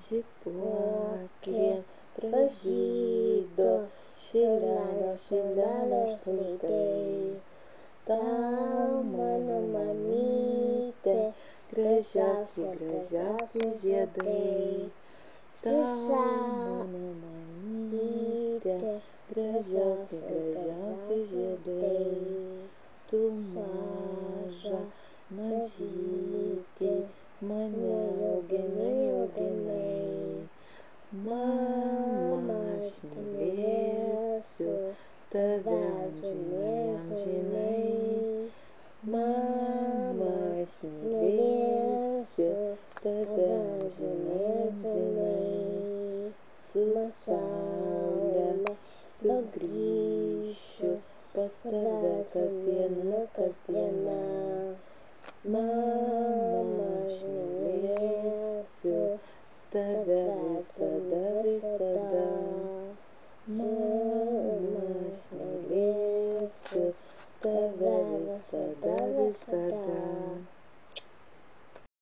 Žibuoklė pražydo, šilelio, šilelio šlaitai. Tau, mano mamyte, gražiausi, gražiausi žiedai. Tau, mano mamyte, gražiausi, gražiausi žiedai. Tu maža, mažytė, mane auginai. Mama, aš mylėsiu tave amžinai. Mama, aš mylėsiu tave amžinai. Su saule sugrįšiu pas tave kasdieną. Mama, aš mylėsiu tave visada. Mama, aš mylėsiu tave visada.